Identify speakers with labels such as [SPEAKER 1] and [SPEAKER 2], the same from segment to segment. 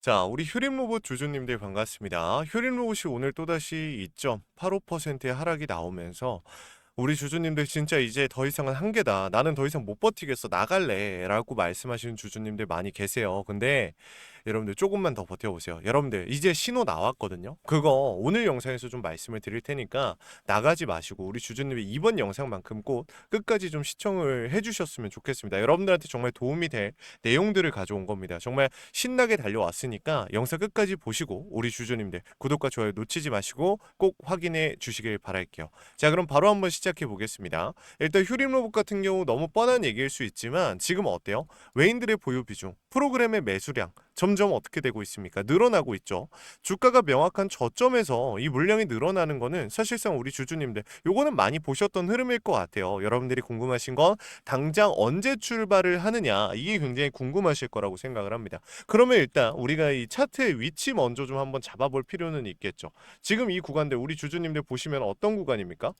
[SPEAKER 1] 자, 우리 휴림로봇 주주님들 반갑습니다. 휴림로봇이 오늘 또다시 2.85%의 하락이 나오면서 우리 주주님들 진짜 이제 더 이상은 한계다. 나는 더 이상 못 버티겠어. 나갈래. 라고 말씀하시는 주주님들 많이 계세요. 근데 여러분들 조금만 더 버텨보세요. 여러분들 이제 신호 나왔거든요. 그거 오늘 영상에서 좀 말씀을 드릴 테니까 나가지 마시고 우리 주주님이 이번 영상만큼 꼭 끝까지 좀 시청을 해주셨으면 좋겠습니다. 여러분들한테 정말 도움이 될 내용들을 가져온 겁니다. 정말 신나게 달려왔으니까 영상 끝까지 보시고 우리 주주님들 구독과 좋아요 놓치지 마시고 꼭 확인해 주시길 바랄게요. 자, 그럼 바로 한번 시작해 보겠습니다. 일단 휴림 로봇 같은 경우 너무 뻔한 얘기일 수 있지만 지금 어때요? 외인들의 보유 비중, 프로그램의 매수량 점점 어떻게 되고 있습니까? 늘어나고 있죠. 주가가 명확한 저점에서 이 물량이 늘어나는 거는 사실상 우리 주주님들 요거는 많이 보셨던 흐름일 것 같아요. 여러분들이 궁금하신 건 당장 언제 출발을 하느냐 이게 굉장히 궁금하실 거라고 생각을 합니다. 그러면 일단 우리가 이 차트의 위치 먼저 좀 한번 잡아볼 필요는 있겠죠. 지금 이 구간들 우리 주주님들 보시면 어떤 구간입니까?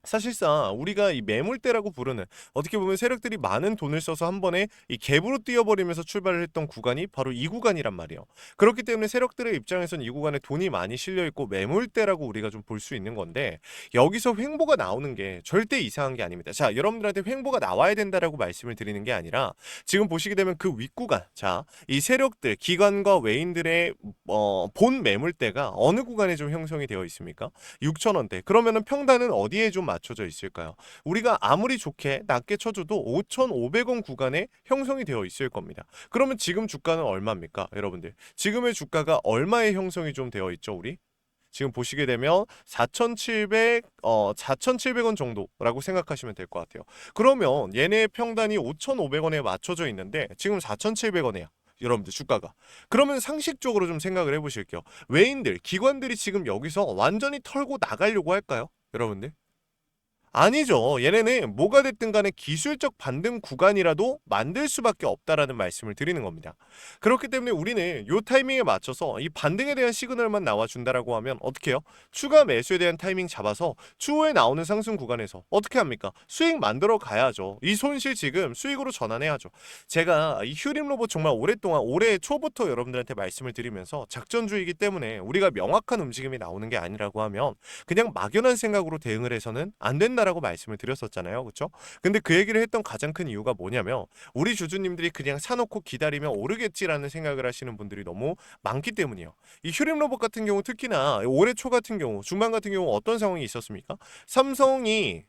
[SPEAKER 1] 사실상 우리가 이 매물대라고 부르는 어떻게 보면 세력들이 많은 돈을 써서 한 번에 이 갭으로 뛰어버리면서 출발을 했던 구간이 바로 이 구간이란 말이에요. 그렇기 때문에 세력들의 입장에서는 이 구간에 돈이 많이 실려 있고 매물대라고 우리가 좀 볼 수 있는 건데 여기서 횡보가 나오는 게 절대 이상한 게 아닙니다. 자, 여러분들한테 횡보가 나와야 된다라고 말씀을 드리는 게 아니라 지금 보시게 되면 그 윗구간, 자, 이 세력들, 기관과 외인들의 본 매물대가 어느 구간에 좀 형성이 되어 있습니까? 6,000원대. 그러면은 평단은 어디에 좀 맞춰져 있을까요? 우리가 아무리 좋게 낮게 쳐줘도 5,500원 구간에 형성이 되어 있을 겁니다. 그러면 지금 주가는 얼마입니까? 여러분들. 지금의 주가가 얼마에 형성이 좀 되어 있죠, 우리? 지금 보시게 되면 4,700원 정도라고 생각하시면 될 것 같아요. 그러면 얘네 평단이 5,500원에 맞춰져 있는데 지금 4,700원이야. 여러분들 주가가. 그러면 상식적으로 좀 생각을 해보실게요. 외인들, 기관들이 지금 여기서 완전히 털고 나가려고 할까요? 여러분들? 아니죠. 얘네는 뭐가 됐든 간에 기술적 반등 구간이라도 만들 수밖에 없다라는 말씀을 드리는 겁니다. 그렇기 때문에 우리는 이 타이밍에 맞춰서 이 반등에 대한 시그널만 나와준다라고 하면 어떻게 해요? 추가 매수에 대한 타이밍 잡아서 추후에 나오는 상승 구간에서 어떻게 합니까? 수익 만들어 가야죠. 이 손실 지금 수익으로 전환해야죠. 제가 이 휴림 로봇 정말 오랫동안 올해 초부터 여러분들한테 말씀을 드리면서 작전주의이기 때문에 우리가 명확한 움직임이 나오는 게 아니라고 하면 그냥 막연한 생각으로 대응을 해서는 안 된다라고 말씀을 드렸었잖아요. 그렇죠? 근데 그 얘기를 했던 가장 큰 이유가 뭐냐면 우리 주주님들이 그냥 사놓고 기다리면 오르겠지라는 생각을 하시는 분들이 너무 많기 때문이에요. 이 휴림 로봇 같은 경우 특히나 올해 초 같은 경우 중반 같은 경우 어떤 상황이 있었습니까? 삼성이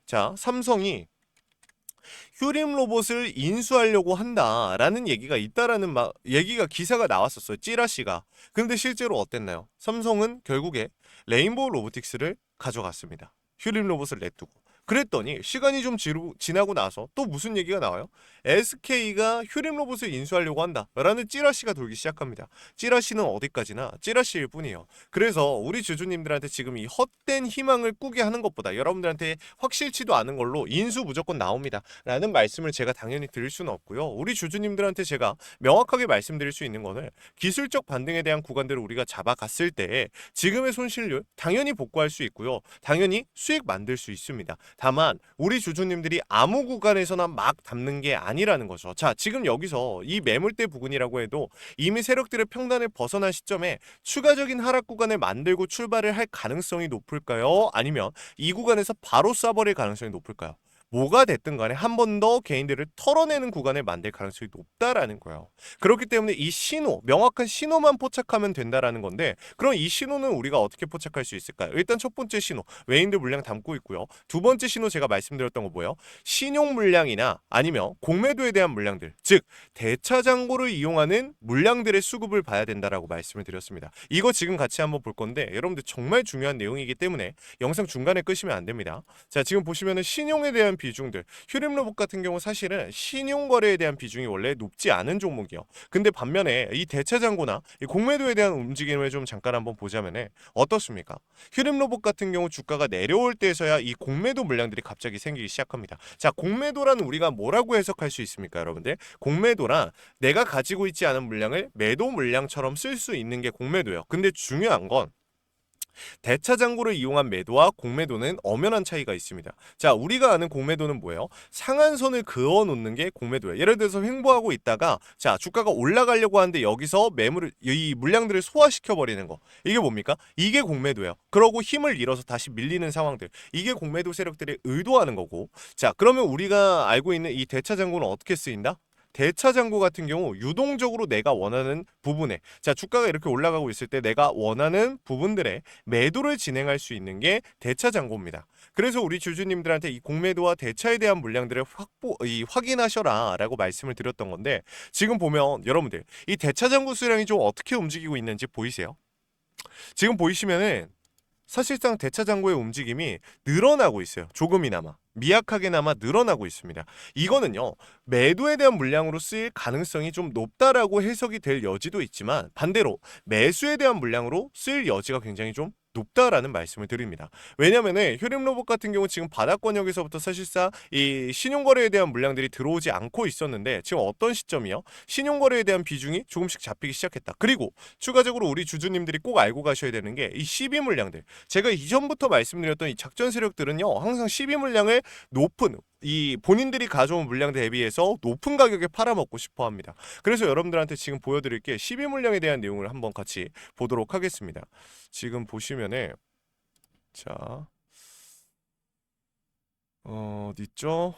[SPEAKER 1] 휴림 로봇을 인수하려고 한다라는 얘기가 있다라는 얘기가 기사가 나왔었어요. 찌라시가. 근데 실제로 어땠나요? 삼성은 결국에 레인보우 로보틱스를 가져갔습니다. 휴림 로봇을 냅두고. 그랬더니 시간이 좀 지나고 나서 또 무슨 얘기가 나와요? SK가 휴림 로봇을 인수하려고 한다라는 찌라시가 돌기 시작합니다. 찌라시는 어디까지나 찌라시일 뿐이에요. 그래서 우리 주주님들한테 지금 이 헛된 희망을 꾸게 하는 것보다 여러분들한테 확실치도 않은 걸로 인수 무조건 나옵니다. 라는 말씀을 제가 당연히 드릴 수는 없고요. 우리 주주님들한테 제가 명확하게 말씀드릴 수 있는 거는 기술적 반등에 대한 구간들을 우리가 잡아갔을 때 지금의 손실률 당연히 복구할 수 있고요. 당연히 수익 만들 수 있습니다. 다만 우리 주주님들이 아무 구간에서나 막 담는 게 아니라는 거죠. 자, 지금 여기서 이 매물대 부근이라고 해도 이미 세력들의 평단을 벗어난 시점에 추가적인 하락 구간을 만들고 출발을 할 가능성이 높을까요? 아니면 이 구간에서 바로 쏴버릴 가능성이 높을까요? 뭐가 됐든 간에 한 번 더 개인들을 털어내는 구간을 만들 가능성이 높다라는 거예요. 그렇기 때문에 이 신호, 명확한 신호만 포착하면 된다라는 건데 그럼 이 신호는 우리가 어떻게 포착할 수 있을까요? 일단 첫 번째 신호, 외인들 물량 담고 있고요. 두 번째 신호 제가 말씀드렸던 거 뭐예요? 신용 물량이나 아니면 공매도에 대한 물량들, 즉 대차 잔고를 이용하는 물량들의 수급을 봐야 된다라고 말씀을 드렸습니다. 이거 지금 같이 한번 볼 건데 여러분들 정말 중요한 내용이기 때문에 영상 중간에 끄시면 안 됩니다. 자, 지금 보시면은 신용에 대한 비중들, 휴림 로봇 같은 경우 사실은 신용 거래에 대한 비중이 원래 높지 않은 종목이요. 근데 반면에 이 대차 잔고나 이 공매도에 대한 움직임을 좀 잠깐 한번 보자면은 어떻습니까? 휴림 로봇 같은 경우 주가가 내려올 때에서야 이 공매도 물량들이 갑자기 생기기 시작합니다. 자, 공매도라는 우리가 뭐라고 해석할 수 있습니까, 여러분들? 공매도란 내가 가지고 있지 않은 물량을 매도 물량처럼 쓸 수 있는 게 공매도예요. 근데 중요한 건 대차 잔고를 이용한 매도와 공매도는 엄연한 차이가 있습니다. 자, 우리가 아는 공매도는 뭐예요? 상한선을 그어 놓는 게 공매도예요. 예를 들어서 횡보하고 있다가 자, 주가가 올라가려고 하는데 여기서 이 물량들을 소화시켜 버리는 거. 이게 뭡니까? 이게 공매도예요. 그러고 힘을 잃어서 다시 밀리는 상황들. 이게 공매도 세력들이 의도하는 거고. 자, 그러면 우리가 알고 있는 이 대차 잔고는 어떻게 쓰인다? 대차 잔고 같은 경우 유동적으로 내가 원하는 부분에 자 주가가 이렇게 올라가고 있을 때 내가 원하는 부분들에 매도를 진행할 수 있는 게 대차 잔고입니다. 그래서 우리 주주님들한테 이 공매도와 대차에 대한 물량들을 확인하셔라라고 말씀을 드렸던 건데 지금 보면 여러분들 이 대차 잔고 수량이 좀 어떻게 움직이고 있는지 보이세요? 지금 보이시면은 사실상 대차 잔고의 움직임이 늘어나고 있어요. 조금이나마. 미약하게나마 늘어나고 있습니다. 이거는요. 매도에 대한 물량으로 쓰일 가능성이 좀 높다라고 해석이 될 여지도 있지만 반대로 매수에 대한 물량으로 쓰일 여지가 굉장히 좀 높다라는 말씀을 드립니다. 왜냐면은 효림로봇 같은 경우 지금 바닥권역에서부터 사실상 이 신용거래에 대한 물량들이 들어오지 않고 있었는데 지금 어떤 시점이요? 신용거래에 대한 비중이 조금씩 잡히기 시작했다. 그리고 추가적으로 우리 주주님들이 꼭 알고 가셔야 되는 게 이 시비 물량들. 제가 이전부터 말씀드렸던 이 작전 세력들은요. 항상 시비 물량을 높은 이 본인들이 가져온 물량 대비해서 높은 가격에 팔아먹고 싶어 합니다. 그래서 여러분들한테 지금 보여드릴 게 시비 물량에 대한 내용을 한번 같이 보도록 하겠습니다. 지금 보시면은 자 어디 있죠?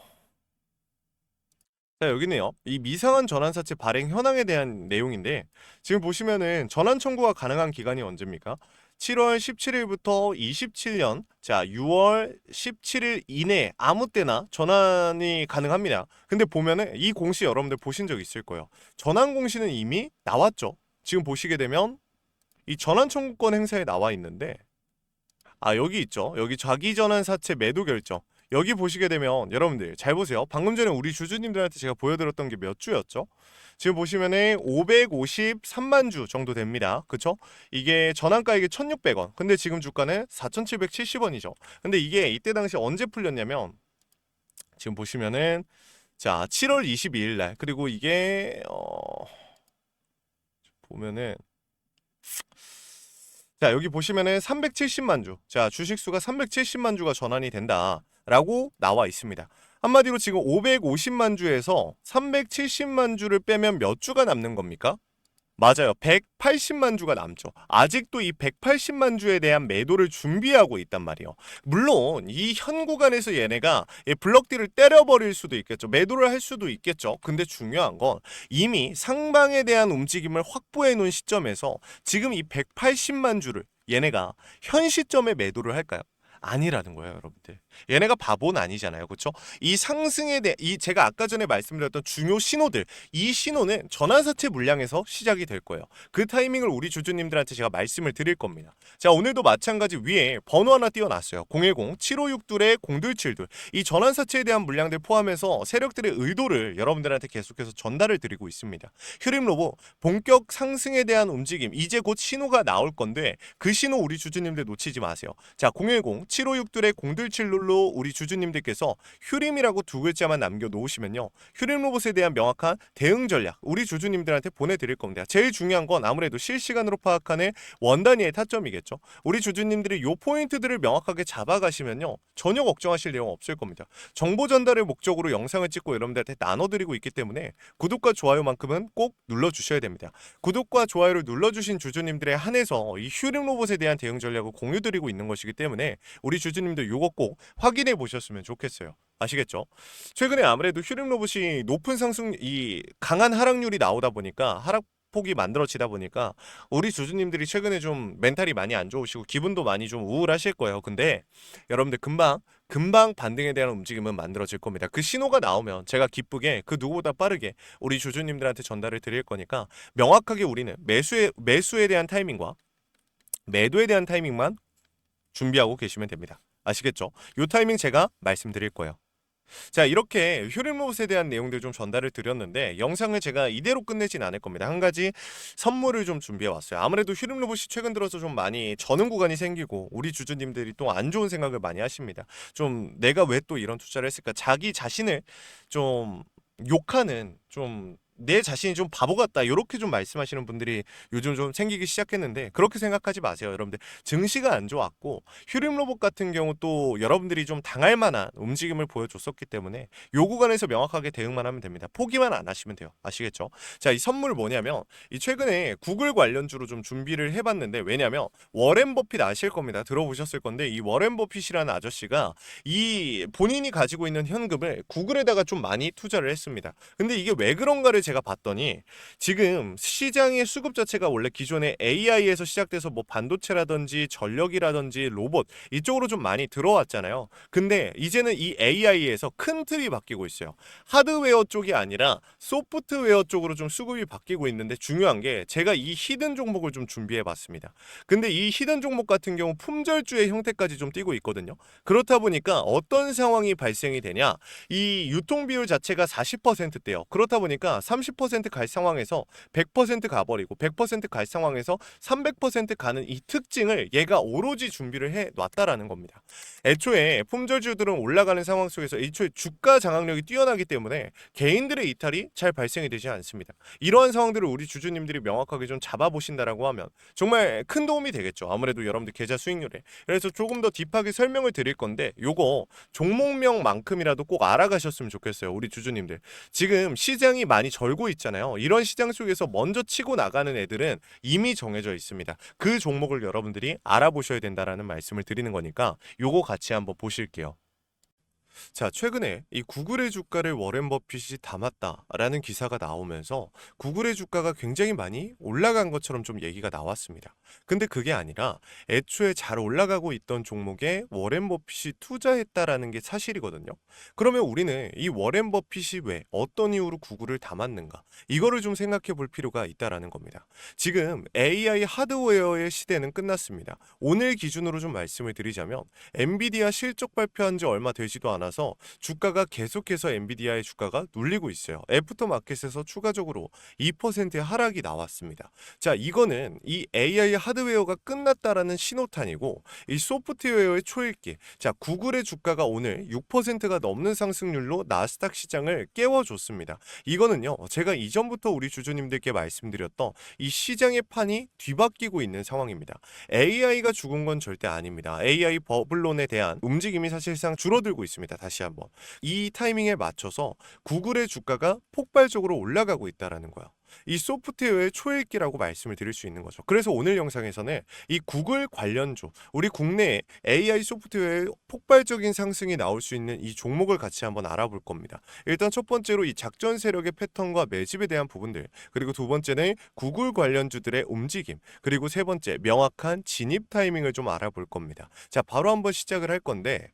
[SPEAKER 1] 자 여기네요. 이 미상한 전환사채 발행 현황에 대한 내용인데 지금 보시면은 전환 청구가 가능한 기간이 언제입니까? 7월 17일부터 27년 자 6월 17일 이내 아무 때나 전환이 가능합니다. 근데 보면은 이 공시 여러분들 보신 적 있을 거예요. 전환 공시는 이미 나왔죠. 지금 보시게 되면 이 전환 청구권 행사에 나와 있는데 아 여기 있죠. 여기 자기전환 사채 매도 결정. 여기 보시게 되면 여러분들 잘 보세요. 방금 전에 우리 주주님들한테 제가 보여드렸던 게 몇 주였죠? 지금 보시면은 553만 주 정도 됩니다. 그쵸? 이게 전환가액이 1,600원. 근데 지금 주가는 4,770원이죠. 근데 이게 이때 당시 언제 풀렸냐면 지금 보시면은 자 7월 22일 날 그리고 이게 보면은 자, 여기 보시면은 370만 주. 자, 주식수가 370만 주가 전환이 된다라고 나와 있습니다. 한마디로 지금 550만 주에서 370만 주를 빼면 몇 주가 남는 겁니까? 맞아요. 180만 주가 남죠. 아직도 이 180만 주에 대한 매도를 준비하고 있단 말이에요. 물론 이 현 구간에서 얘네가 블럭딜을 때려버릴 수도 있겠죠. 매도를 할 수도 있겠죠. 근데 중요한 건 이미 상방에 대한 움직임을 확보해 놓은 시점에서 지금 이 180만 주를 얘네가 현 시점에 매도를 할까요? 아니라는 거예요, 여러분들. 얘네가 바보는 아니잖아요. 그렇죠? 이 상승에 대해 이 제가 아까 전에 말씀드렸던 중요 신호들, 이 신호는 전환사채 물량에서 시작이 될 거예요. 그 타이밍을 우리 주주님들한테 제가 말씀을 드릴 겁니다. 자, 오늘도 마찬가지 위에 번호 하나 띄워놨어요. 010-7562-0272. 이 전환사채에 대한 물량들 포함해서 세력들의 의도를 여러분들한테 계속해서 전달을 드리고 있습니다. 휴림로봇 본격 상승에 대한 움직임, 이제 곧 신호가 나올 건데 그 신호 우리 주주님들 놓치지 마세요. 자, 010-7562-0272로 우리 주주님들께서 휴림이라고 두 글자만 남겨놓으시면요. 휴림로봇에 대한 명확한 대응 전략 우리 주주님들한테 보내드릴 겁니다. 제일 중요한 건 아무래도 실시간으로 파악하는 원단위의 타점이겠죠. 우리 주주님들이 요 포인트들을 명확하게 잡아가시면요. 전혀 걱정하실 내용 없을 겁니다. 정보 전달의 목적으로 영상을 찍고 여러분들한테 나눠드리고 있기 때문에 구독과 좋아요만큼은 꼭 눌러주셔야 됩니다. 구독과 좋아요를 눌러주신 주주님들에 한해서 이 휴림로봇에 대한 대응 전략을 공유드리고 있는 것이기 때문에 우리 주주님들 요거 꼭 확인해 보셨으면 좋겠어요. 아시겠죠? 최근에 아무래도 휴림로봇이 높은 상승, 이 강한 하락률이 나오다 보니까 하락폭이 만들어지다 보니까 우리 주주님들이 최근에 좀 멘탈이 많이 안 좋으시고 기분도 많이 좀 우울하실 거예요. 근데 여러분들 금방 반등에 대한 움직임은 만들어질 겁니다. 그 신호가 나오면 제가 기쁘게 그 누구보다 빠르게 우리 주주님들한테 전달을 드릴 거니까 명확하게 우리는 매수에 대한 타이밍과 매도에 대한 타이밍만 준비하고 계시면 됩니다. 아시겠죠? 요 타이밍 제가 말씀드릴 거예요. 자, 이렇게 휴림로봇에 대한 내용들 좀 전달을 드렸는데 영상을 제가 이대로 끝내진 않을 겁니다. 한 가지 선물을 좀 준비해 왔어요. 아무래도 휴림로봇이 최근 들어서 좀 많이 저는 구간이 생기고 우리 주주님들이 또 안 좋은 생각을 많이 하십니다. 좀 내가 왜 또 이런 투자를 했을까? 자기 자신을 좀 욕하는 좀 내 자신이 좀 바보 같다 이렇게 좀 말씀하시는 분들이 요즘 좀 생기기 시작했는데 그렇게 생각하지 마세요. 여러분들 증시가 안 좋았고 휴림 로봇 같은 경우 또 여러분들이 좀 당할 만한 움직임을 보여줬었기 때문에 요 구간에서 명확하게 대응만 하면 됩니다. 포기만 안 하시면 돼요. 아시겠죠? 자, 이 선물 뭐냐면 이 최근에 구글 관련주로 좀 준비를 해봤는데 왜냐면 워렌 버핏 아실 겁니다. 들어보셨을 건데 이 워렌 버핏이라는 아저씨가 이 본인이 가지고 있는 현금을 구글에다가 좀 많이 투자를 했습니다. 근데 이게 왜 그런가를 제가 봤더니 지금 시장의 수급 자체가 원래 기존에 AI에서 시작돼서 뭐 반도체라든지 전력이라든지 로봇 이쪽으로 좀 많이 들어왔잖아요. 근데 이제는 이 AI에서 큰 틀이 바뀌고 있어요. 하드웨어 쪽이 아니라 소프트웨어 쪽으로 좀 수급이 바뀌고 있는데 중요한 게 제가 이 히든 종목을 좀 준비해 봤습니다. 근데 이 히든 종목 같은 경우 품절주의 형태까지 좀 띄고 있거든요. 그렇다 보니까 어떤 상황이 발생이 되냐? 이 유통 비율 자체가 40%대요. 그렇다 보니까 30%갈 상황에서 100% 가버리고 100%갈 상황에서 300% 가는 이 특징을 얘가 오로지 준비를 해 놨다라는 겁니다. 애초에 품절주들은 올라가는 상황 속에서 애초에 주가 장악력이 뛰어나기 때문에 개인들의 이탈이 잘 발생이 되지 않습니다. 이러한 상황들을 우리 주주님들이 명확하게 좀 잡아보신다라고 하면 정말 큰 도움이 되겠죠. 아무래도 여러분들 계좌 수익률에. 그래서 조금 더 딥하게 설명을 드릴 건데 요거 종목명만큼이라도 꼭 알아가셨으면 좋겠어요. 우리 주주님들. 지금 시장이 많이 절고 있잖아요. 이런 시장 속에서 먼저 치고 나가는 애들은 이미 정해져 있습니다. 그 종목을 여러분들이 알아보셔야 된다라는 말씀을 드리는 거니까 요거 같이 한번 보실게요. 자, 최근에 이 구글의 주가를 워렌 버핏이 담았다라는 기사가 나오면서 구글의 주가가 굉장히 많이 올라간 것처럼 좀 얘기가 나왔습니다. 근데 그게 아니라 애초에 잘 올라가고 있던 종목에 워렌 버핏이 투자했다라는 게 사실이거든요. 그러면 우리는 이 워렌 버핏이 왜 어떤 이유로 구글을 담았는가? 이거를 좀 생각해 볼 필요가 있다라는 겁니다. 지금 AI 하드웨어의 시대는 끝났습니다. 오늘 기준으로 좀 말씀을 드리자면 엔비디아 실적 발표한 지 얼마 되지도 않아서 주가가 계속해서 엔비디아의 주가가 눌리고 있어요. 애프터마켓에서 추가적으로 2%의 하락이 나왔습니다. 자, 이거는 이 AI 하드웨어가 끝났다라는 신호탄이고 이 소프트웨어의 초읽기. 자, 구글의 주가가 오늘 6%가 넘는 상승률로 나스닥 시장을 깨워줬습니다. 이거는요, 제가 이전부터 우리 주주님들께 말씀드렸던 이 시장의 판이 뒤바뀌고 있는 상황입니다. AI가 죽은 건 절대 아닙니다. AI 버블론에 대한 움직임이 사실상 줄어들고 있습니다. 다시 한번. 이 타이밍에 맞춰서 구글의 주가가 폭발적으로 올라가고 있다라는 거예요. 이 소프트웨어의 초읽기라고 말씀을 드릴 수 있는 거죠. 그래서 오늘 영상에서는 이 구글 관련주, 우리 국내에 AI 소프트웨어의 폭발적인 상승이 나올 수 있는 이 종목을 같이 한번 알아볼 겁니다. 일단 첫 번째로 이 작전 세력의 패턴과 매집에 대한 부분들, 그리고 두 번째는 구글 관련주들의 움직임, 그리고 세 번째 명확한 진입 타이밍을 좀 알아볼 겁니다. 자, 바로 한번 시작을 할 건데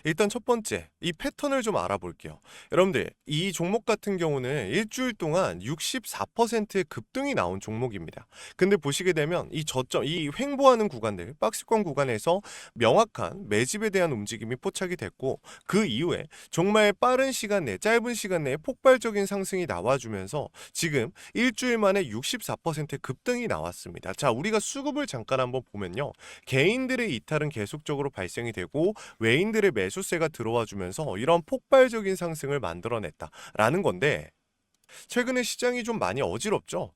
[SPEAKER 1] 일단 첫 번째, 이 패턴을 좀 알아볼게요. 여러분들, 이 종목 같은 경우는 일주일 동안 64%의 급등이 나온 종목입니다. 근데 보시게 되면 이 저점, 이 횡보하는 구간들, 박스권 구간에서 명확한 매집에 대한 움직임이 포착이 됐고 그 이후에 정말 빠른 시간 내에, 짧은 시간 내에 폭발적인 상승이 나와주면서 지금 일주일 만에 64%의 급등이 나왔습니다. 자, 우리가 수급을 잠깐 한번 보면요. 개인들의 이탈은 계속적으로 발생이 되고 외인들의 매수세가 들어와 주면서 이런 폭발적인 상승을 만들어냈다라는 건데 최근에 시장이 좀 많이 어지럽죠.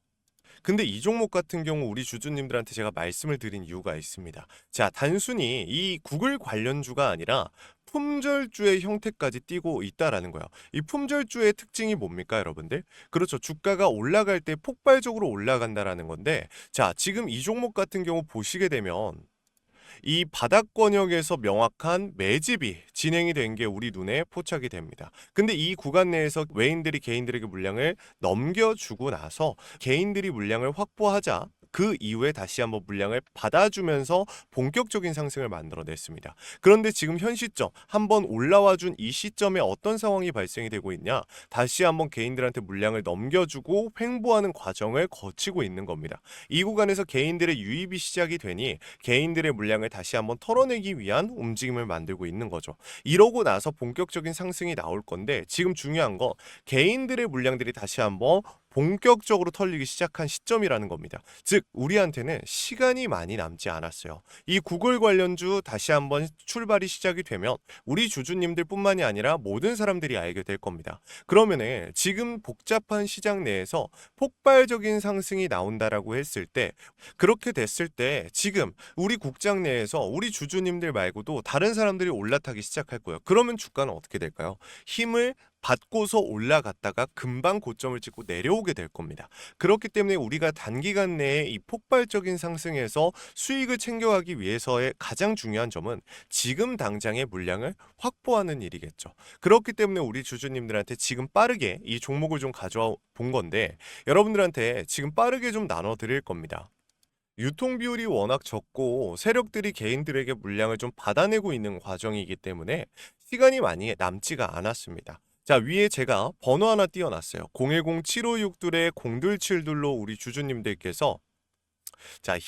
[SPEAKER 1] 근데 이 종목 같은 경우 우리 주주님들한테 제가 말씀을 드린 이유가 있습니다. 자, 단순히 이 구글 관련주가 아니라 품절주의 형태까지 띄고 있다라는 거예요. 이 품절주의 특징이 뭡니까, 여러분들? 그렇죠. 주가가 올라갈 때 폭발적으로 올라간다라는 건데, 자, 지금 이 종목 같은 경우 보시게 되면 이 바닥권역에서 명확한 매집이 진행이 된 게 우리 눈에 포착이 됩니다. 근데 이 구간 내에서 외인들이 개인들에게 물량을 넘겨주고 나서 개인들이 물량을 확보하자 그 이후에 다시 한번 물량을 받아주면서 본격적인 상승을 만들어냈습니다. 그런데 지금 현 시점 한번 올라와준 이 시점에 어떤 상황이 발생이 되고 있냐? 다시 한번 개인들한테 물량을 넘겨주고 횡보하는 과정을 거치고 있는 겁니다. 이 구간에서 개인들의 유입이 시작이 되니 개인들의 물량을 다시 한번 털어내기 위한 움직임을 만들고 있는 거죠. 이러고 나서 본격적인 상승이 나올 건데 지금 중요한 건 개인들의 물량들이 다시 한번 본격적으로 털리기 시작한 시점이라는 겁니다. 즉 우리한테는 시간이 많이 남지 않았어요. 이 구글 관련주 다시 한번 출발이 시작이 되면 우리 주주님들뿐만이 아니라 모든 사람들이 알게 될 겁니다. 그러면은 지금 복잡한 시장 내에서 폭발적인 상승이 나온다라고 했을 때, 그렇게 됐을 때 지금 우리 국장 내에서 우리 주주님들 말고도 다른 사람들이 올라타기 시작할 거예요. 그러면 주가는 어떻게 될까요? 힘을 받고서 올라갔다가 금방 고점을 찍고 내려오게 될 겁니다. 그렇기 때문에 우리가 단기간 내에 이 폭발적인 상승에서 수익을 챙겨가기 위해서의 가장 중요한 점은 지금 당장의 물량을 확보하는 일이겠죠. 그렇기 때문에 우리 주주님들한테 지금 빠르게 이 종목을 좀 가져와 본 건데, 여러분들한테 지금 빠르게 좀 나눠 드릴 겁니다. 유통 비율이 워낙 적고 세력들이 개인들에게 물량을 좀 받아내고 있는 과정이기 때문에 시간이 많이 남지가 않았습니다. 자, 위에 제가 번호 하나 띄워놨어요. 010-7562-0272로 우리 주주님들께서 자,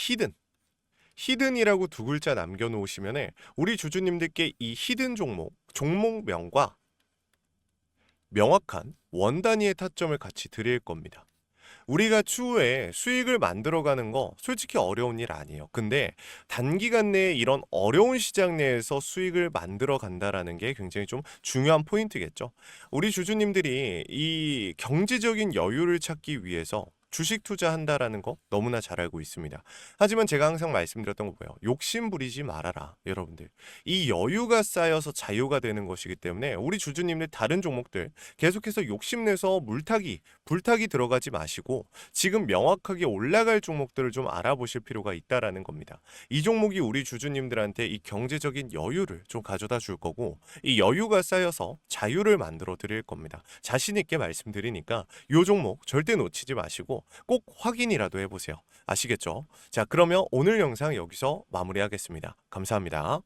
[SPEAKER 1] 히든이라고 두 글자 남겨놓으시면 우리 주주님들께 이 히든 종목명과 명확한 원 단위의 타점을 같이 드릴 겁니다. 우리가 추후에 수익을 만들어가는 거 솔직히 어려운 일 아니에요. 근데 단기간 내에 이런 어려운 시장 내에서 수익을 만들어 간다라는 게 굉장히 좀 중요한 포인트겠죠. 우리 주주님들이 이 경제적인 여유를 찾기 위해서 주식 투자한다라는 거 너무나 잘 알고 있습니다. 하지만 제가 항상 말씀드렸던 거 뭐예요? 욕심 부리지 말아라, 여러분들. 이 여유가 쌓여서 자유가 되는 것이기 때문에 우리 주주님들 다른 종목들 계속해서 욕심내서 불타기 들어가지 마시고 지금 명확하게 올라갈 종목들을 좀 알아보실 필요가 있다라는 겁니다. 이 종목이 우리 주주님들한테 이 경제적인 여유를 좀 가져다 줄 거고, 이 여유가 쌓여서 자유를 만들어 드릴 겁니다. 자신 있게 말씀드리니까 이 종목 절대 놓치지 마시고 꼭 확인이라도 해보세요. 아시겠죠? 자, 그러면 오늘 영상 여기서 마무리하겠습니다. 감사합니다.